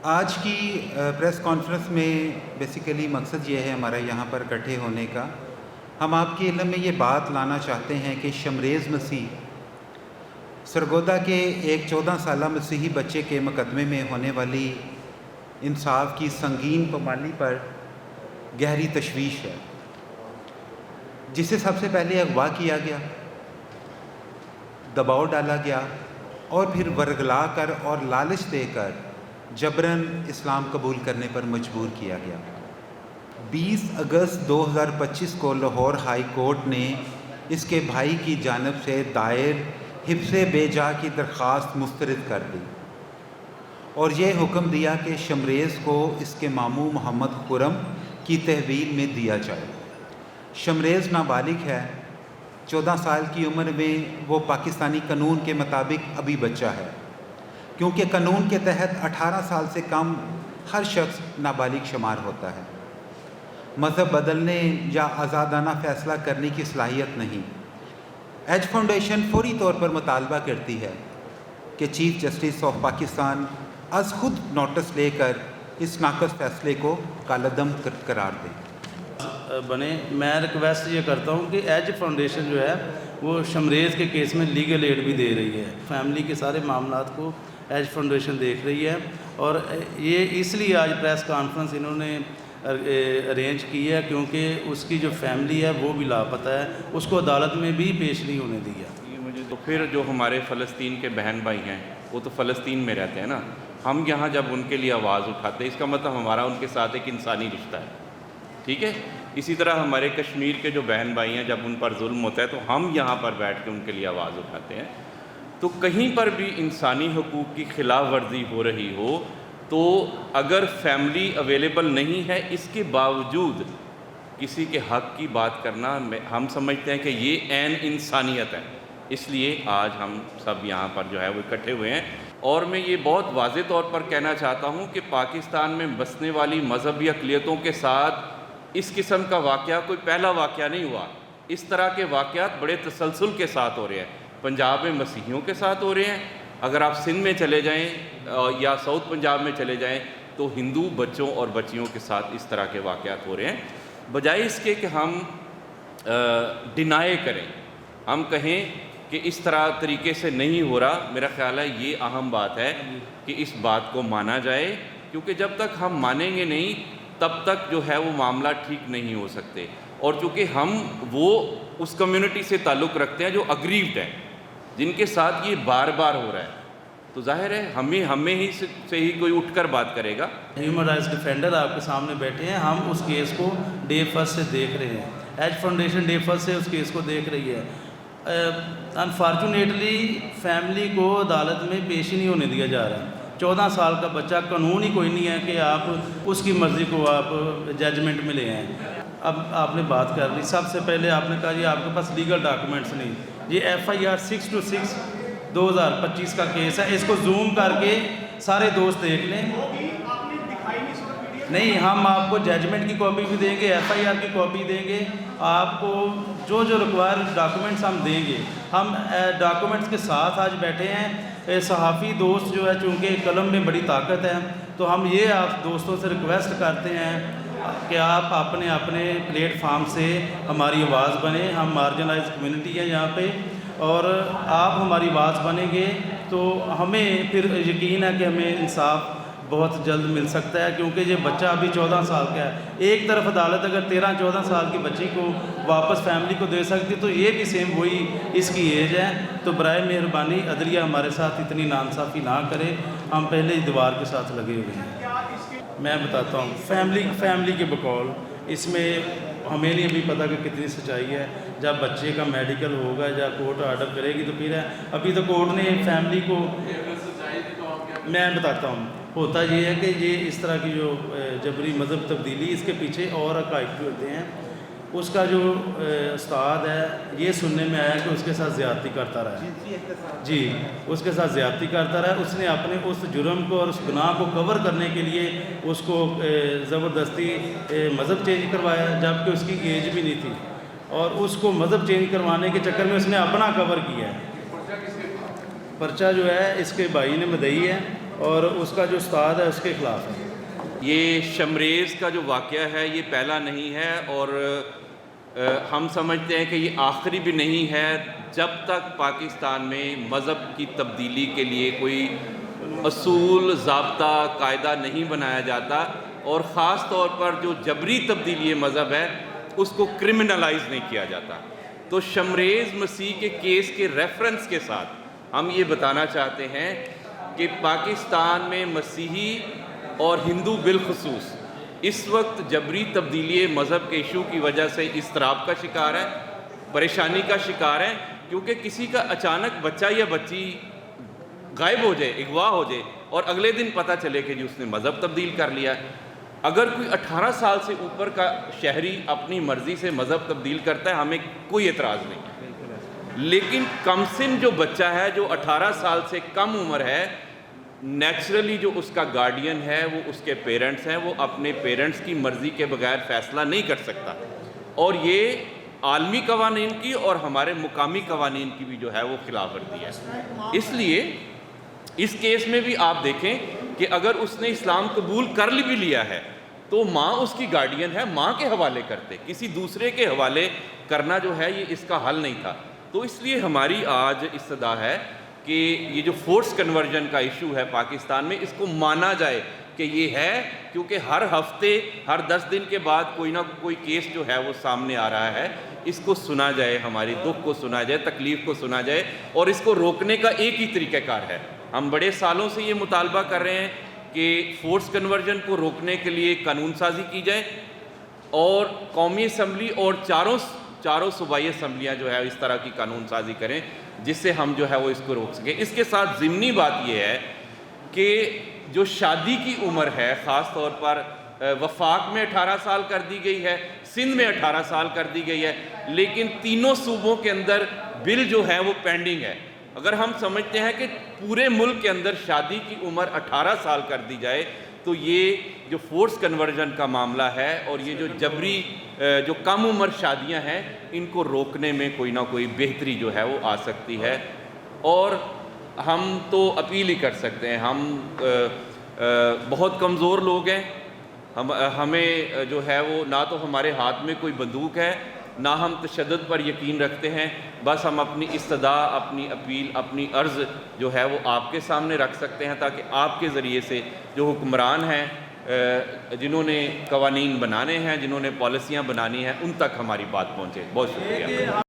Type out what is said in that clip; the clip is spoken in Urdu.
آج کی پریس کانفرنس میں بیسیکلی مقصد یہ ہے ہمارا یہاں پر اکٹھے ہونے کا، ہم آپ کے علم میں یہ بات لانا چاہتے ہیں کہ شمریز مسیح سرگودا کے ایک 14 سالہ مسیحی بچے کے مقدمے میں ہونے والی انصاف کی سنگین پامالی پر گہری تشویش ہے، جسے سب سے پہلے اغوا کیا گیا، دباؤ ڈالا گیا اور پھر ورگلا کر اور لالچ دے کر جبراً اسلام قبول کرنے پر مجبور کیا گیا۔ 20 اگست 2025 کو لاہور ہائی کورٹ نے اس کے بھائی کی جانب سے دائر حبس بے جا کی درخواست مسترد کر دی اور یہ حکم دیا کہ شمریز کو اس کے ماموں محمد خرم کی تحویل میں دیا جائے۔ شمریز نابالغ ہے، 14 سال کی عمر میں وہ پاکستانی قانون کے مطابق ابھی بچہ ہے، کیونکہ قانون کے تحت 18 سال سے کم ہر شخص نابالغ شمار ہوتا ہے۔ مذہب بدلنے یا آزادانہ فیصلہ کرنے کی صلاحیت نہیں۔ ایج فاؤنڈیشن فوری طور پر مطالبہ کرتی ہے کہ چیف جسٹس آف پاکستان از خود نوٹس لے کر اس ناقص فیصلے کو کالعدم قرار دیں۔ بنے میں ریکویسٹ یہ کرتا ہوں کہ ایج فاؤنڈیشن جو ہے وہ شمریز کے کیس میں لیگل ایڈ بھی دے رہی ہے، فیملی کے سارے معاملات کو ایج فاؤنڈیشن دیکھ رہی ہے، اور یہ اس لیے آج پریس کانفرنس انہوں نے ارینج کی ہے کیونکہ اس کی جو فیملی ہے وہ بھی لاپتہ ہے، اس کو عدالت میں بھی پیش نہیں ہونے دیا۔ تو پھر جو ہمارے فلسطین کے بہن بھائی ہیں وہ تو فلسطین میں رہتے ہیں نا، ہم یہاں جب ان کے لیے آواز اٹھاتے ہیں اس کا مطلب ہمارا ان کے ساتھ ایک انسانی رشتہ ہے، ٹھیک ہے؟ اسی طرح ہمارے کشمیر کے جو بہن بھائی ہیں جب ان پر ظلم ہوتا ہے تو ہم یہاں پر بیٹھ کے ان کے لیے آواز اٹھاتے ہیں۔ تو کہیں پر بھی انسانی حقوق کی خلاف ورزی ہو رہی ہو تو اگر فیملی اویلیبل نہیں ہے اس کے باوجود کسی کے حق کی بات کرنا ہم سمجھتے ہیں کہ یہ عین انسانیت ہے، اس لیے آج ہم سب یہاں پر جو ہے وہ اکٹھے ہوئے ہیں۔ اور میں یہ بہت واضح طور پر کہنا چاہتا ہوں کہ پاکستان میں بسنے والی مذہبی اقلیتوں کے ساتھ اس قسم کا واقعہ کوئی پہلا واقعہ نہیں ہوا، اس طرح کے واقعات بڑے تسلسل کے ساتھ ہو رہے ہیں۔ پنجاب میں مسیحیوں کے ساتھ ہو رہے ہیں، اگر آپ سندھ میں چلے جائیں یا ساؤتھ پنجاب میں چلے جائیں تو ہندو بچوں اور بچیوں کے ساتھ اس طرح کے واقعات ہو رہے ہیں۔ بجائے اس کے کہ ہم ڈینائی کریں، ہم کہیں کہ اس طرح طریقے سے نہیں ہو رہا، میرا خیال ہے یہ اہم بات ہے کہ اس بات کو مانا جائے، کیونکہ جب تک ہم مانیں گے نہیں تب تک جو ہے وہ معاملہ ٹھیک نہیں ہو سکتے، اور چونکہ ہم وہ اس کمیونٹی سے تعلق رکھتے ہیں جو اگریوڈ ہیں، جن کے ساتھ یہ بار بار ہو رہا ہے، تو ظاہر ہے ہمیں ہی سے ہی کوئی اٹھ کر بات کرے گا۔ ہیومن رائٹس ڈیفینڈر آپ کے سامنے بیٹھے ہیں، ہم اس کیس کو ڈے فرسٹ سے دیکھ رہے ہیں، ایج فاؤنڈیشن ڈے فرسٹ سے اس کیس کو دیکھ رہی ہے۔ انفارچونیٹلی فیملی کو عدالت میں پیش ہی نہیں ہونے دیا جا رہا ہے۔ 14 سال کا بچہ، قانون ہی کوئی نہیں ہے کہ آپ اس کی مرضی کو آپ ججمنٹ میں لے آئیں۔ اب آپ نے بات کر لی، سب سے پہلے آپ نے کہا جی آپ کے پاس لیگل ڈاکومنٹس نہیں، یہ FIR 6/6/2025 کا کیس ہے، اس کو زوم کر کے سارے دوست دیکھ لیں۔ نہیں، ہم آپ کو ججمنٹ کی کاپی بھی دیں گے، FIR کی کاپی دیں گے، آپ کو جو ریکوائر ڈاکومنٹس ہم دیں گے۔ ہم ڈاکومنٹس کے ساتھ آج بیٹھے ہیں۔ صحافی دوست جو ہے چونکہ قلم میں بڑی طاقت ہے، تو ہم یہ آپ دوستوں سے ریکویسٹ کرتے ہیں کہ آپ اپنے پلیٹ فارم سے ہماری آواز بنیں۔ ہم مارجنائز کمیونٹی ہے یہاں پہ، اور آپ ہماری آواز بنیں گے تو ہمیں پھر یقین ہے کہ ہمیں انصاف بہت جلد مل سکتا ہے، کیونکہ یہ بچہ ابھی 14 سال کا ہے۔ ایک طرف عدالت اگر 13-14 سال کی بچی کو واپس فیملی کو دے سکتی تو یہ بھی سیم وہی اس کی ایج ہے۔ تو برائے مہربانی عدلیہ ہمارے ساتھ اتنی ناانصافی نہ کرے، ہم پہلے ہی دیوار کے ساتھ لگے ہوئے ہیں۔ میں بتاتا ہوں فیملی کے بقول اس میں ہمیں نہیں ابھی پتہ کہ کتنی سچائی ہے، جب بچے کا میڈیکل ہوگا یا کورٹ آرڈر کرے گی تو پھر ہے۔ ابھی تو کورٹ نے فیملی کو، میں بتاتا ہوں، ہوتا یہ ہے کہ یہ اس طرح کی جو جبری مذہب تبدیلی، اس کے پیچھے اور عقائد بھی ہوتے ہیں۔ اس کا جو استاد ہے یہ سننے میں آیا کہ اس کے ساتھ زیادتی کرتا رہا ہے، جی اس کے ساتھ زیادتی کرتا رہا ہے۔ اس نے اپنے اس جرم کو اور اس گناہ کو کور کرنے کے لیے اس کو زبردستی مذہب چینج کروایا، جبکہ اس کی ایج بھی نہیں تھی، اور اس کو مذہب چینج کروانے کے چکر میں اس نے اپنا کور کیا ہے۔ پرچہ جو ہے اس کے بھائی نے مدعی ہے، اور اس کا جو استاد ہے اس کے خلاف ہے۔ یہ شمریز کا جو واقعہ ہے یہ پہلا نہیں ہے، اور ہم سمجھتے ہیں کہ یہ آخری بھی نہیں ہے جب تک پاکستان میں مذہب کی تبدیلی کے لیے کوئی اصول، ضابطہ، قاعدہ نہیں بنایا جاتا، اور خاص طور پر جو جبری تبدیلی مذہب ہے اس کو کرمنلائز نہیں کیا جاتا۔ تو شمریز مسیح کے کیس کے ریفرنس کے ساتھ ہم یہ بتانا چاہتے ہیں کہ پاکستان میں مسیحی اور ہندو بالخصوص اس وقت جبری تبدیلی مذہب کے ایشو کی وجہ سے اضطراب کا شکار ہے، پریشانی کا شکار ہے، کیونکہ کسی کا اچانک بچہ یا بچی غائب ہو جائے، اغوا ہو جائے، اور اگلے دن پتہ چلے کہ جی اس نے مذہب تبدیل کر لیا ہے۔ اگر کوئی 18 سال سے اوپر کا شہری اپنی مرضی سے مذہب تبدیل کرتا ہے ہمیں کوئی اعتراض نہیں ہے، لیکن کم سن جو بچہ ہے جو 18 سال سے کم عمر ہے، نیچرلی جو اس کا گارڈین ہے وہ اس کے پیرنٹس ہیں، وہ اپنے پیرنٹس کی مرضی کے بغیر فیصلہ نہیں کر سکتا، اور یہ عالمی قوانین کی اور ہمارے مقامی قوانین کی بھی جو ہے وہ خلاف ورزی ہے۔ اس لیے اس کیس میں بھی آپ دیکھیں کہ اگر اس نے اسلام قبول کر بھی لیا ہے تو ماں اس کی گارڈین ہے، ماں کے حوالے کرتے، کسی دوسرے کے حوالے کرنا جو ہے یہ اس کا حل نہیں تھا۔ تو اس لیے ہماری آج استدعا ہے کہ یہ جو فورس کنورژن کا ایشو ہے پاکستان میں، اس کو مانا جائے کہ یہ ہے، کیونکہ ہر ہفتے ہر 10 دن کے بعد کوئی نہ کوئی کیس جو ہے وہ سامنے آ رہا ہے، اس کو سنا جائے، ہماری دکھ کو سنا جائے، تکلیف کو سنا جائے، اور اس کو روکنے کا ایک ہی طریقہ کار ہے۔ ہم بڑے سالوں سے یہ مطالبہ کر رہے ہیں کہ فورس کنورژن کو روکنے کے لیے قانون سازی کی جائے، اور قومی اسمبلی اور چاروں صوبائی اسمبلیاں جو ہے اس طرح کی قانون سازی کریں جس سے ہم جو ہے وہ اس کو روک سکیں۔ اس کے ساتھ ضمنی بات یہ ہے کہ جو شادی کی عمر ہے، خاص طور پر وفاق میں 18 سال کر دی گئی ہے، سندھ میں 18 سال کر دی گئی ہے، لیکن تینوں صوبوں کے اندر بل جو ہے وہ پینڈنگ ہے۔ اگر ہم سمجھتے ہیں کہ پورے ملک کے اندر شادی کی عمر 18 سال کر دی جائے تو یہ جو فورس کنورژن کا معاملہ ہے اور یہ جو جبری جو کم عمر شادیاں ہیں ان کو روکنے میں کوئی نہ کوئی بہتری جو ہے وہ آ سکتی ہے۔ اور ہم تو اپیل ہی کر سکتے ہیں، ہم بہت کمزور لوگ ہیں، ہمیں جو ہے وہ نہ تو ہمارے ہاتھ میں کوئی بندوق ہے، نہ ہم تشدد پر یقین رکھتے ہیں، بس ہم اپنی استدعا، اپنی اپیل، اپنی عرض جو ہے وہ آپ کے سامنے رکھ سکتے ہیں تاکہ آپ کے ذریعے سے جو حکمران ہیں، جنہوں نے قوانین بنانے ہیں، جنہوں نے پالیسیاں بنانی ہیں، ان تک ہماری بات پہنچے۔ بہت شکریہ۔